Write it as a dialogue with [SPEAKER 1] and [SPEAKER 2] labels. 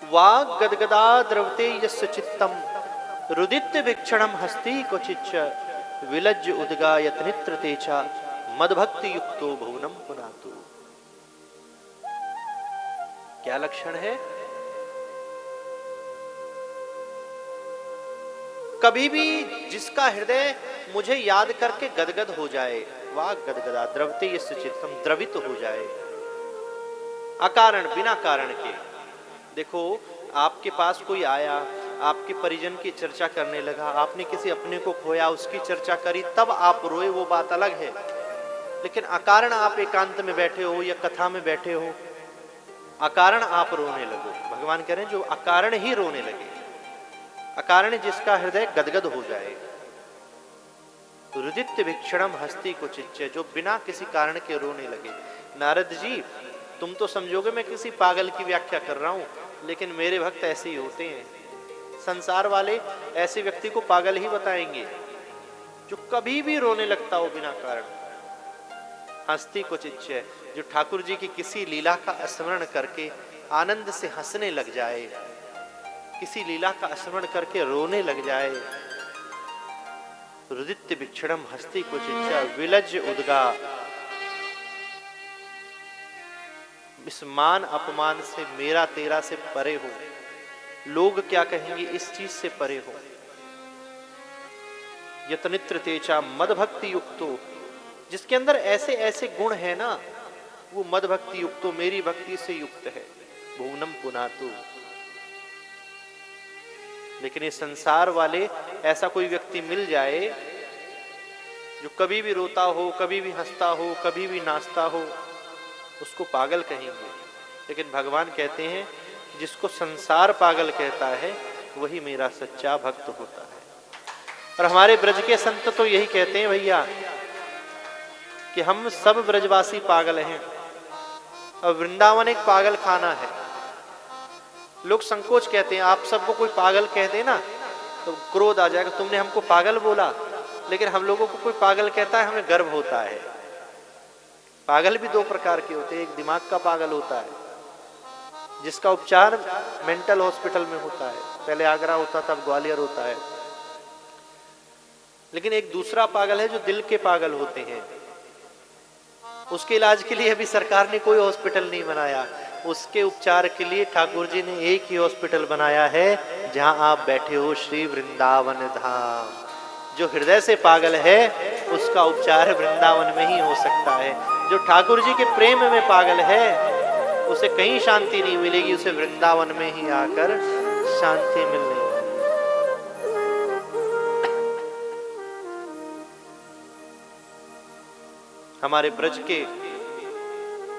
[SPEAKER 1] वाग गदगदा द्रवते यस्य चित्तम रुदित्य भिक्षणम हस्ति क्वचिच्च विलज्ज उद्गायत नित्र तेचा मदभक्ति युक्तो भुवनम पुनातु। क्या लक्षण है? कभी भी जिसका हृदय मुझे याद करके गदगद हो जाए, वाग गदगदा द्रवते यस्य चित्तम, द्रवित हो जाए अकारण, बिना कारण के। देखो, आपके पास कोई आया, आपके परिजन की चर्चा करने लगा, आपने किसी अपने को खोया, उसकी चर्चा करी, तब आप रोए, वो बात अलग है। लेकिन अकारण आप एकांत में बैठे हो या कथा में बैठे हो, अकारण आप रोने लगो, भगवान कह रहे हैं जो अकारण ही रोने लगे, अकारण जिसका हृदय गदगद हो जाए। रुदित्य भिक्षणम हस्ति क्वचिच्च, जो बिना किसी कारण के रोने लगे। नारद जी, तुम तो समझोगे मैं किसी पागल की व्याख्या कर रहा हूं, लेकिन मेरे भक्त ऐसे ही होते हैं। संसार वाले ऐसे व्यक्ति को पागल ही बताएंगे जो कभी भी रोने लगता हो बिना कारण। हस्ति क्वचिच्च, जो ठाकुर जी की किसी लीला का स्मरण करके आनंद से हंसने लग जाए, किसी लीला का स्मरण करके रोने लग जाए। रुदित्य भिक्षणम हस्ति क्वचिच्च विलज्ज उद्गा, इस मान अपमान से, मेरा तेरा से परे हो, लोग क्या कहेंगे इस चीज से परे हो। यतनित्र तेजा मद भक्ति युक्तो, जिसके अंदर ऐसे ऐसे गुण है ना, वो मद भक्ति युक्तो, मेरी भक्ति से युक्त है। भुवनम पुनातु। लेकिन ये संसार वाले, ऐसा कोई व्यक्ति मिल जाए जो कभी भी रोता हो, कभी भी हंसता हो, कभी भी नाचता हो, उसको पागल कहेंगे। लेकिन भगवान कहते हैं जिसको संसार पागल कहता है वही मेरा सच्चा भक्त होता है। और हमारे ब्रज के संत तो यही कहते हैं भैया कि हम सब ब्रजवासी पागल हैं और वृंदावन एक पागल खाना है। लोग संकोच कहते हैं, आप सबको कोई पागल कह दे ना तो क्रोध आ जाएगा, तुमने हमको पागल बोला। लेकिन हम लोगों को कोई पागल कहता है, हमें गर्व होता है। पागल भी दो प्रकार के होते हैं, एक दिमाग का पागल होता है जिसका उपचार मेंटल हॉस्पिटल में होता है, पहले आगरा होता था, अब ग्वालियर होता है। लेकिन एक दूसरा पागल है जो दिल के पागल होते हैं, उसके इलाज के लिए अभी सरकार ने कोई हॉस्पिटल नहीं बनाया, उसके उपचार के लिए ठाकुर जी ने एक ही हॉस्पिटल बनाया है जहां आप बैठे हो, श्री वृंदावन धाम। जो हृदय से पागल है उसका उपचार वृंदावन में ही हो सकता है। जो ठाकुर जी के प्रेम में पागल है उसे कहीं शांति नहीं मिलेगी, उसे वृंदावन में ही आकर शांति मिलने वाली। हमारे ब्रज के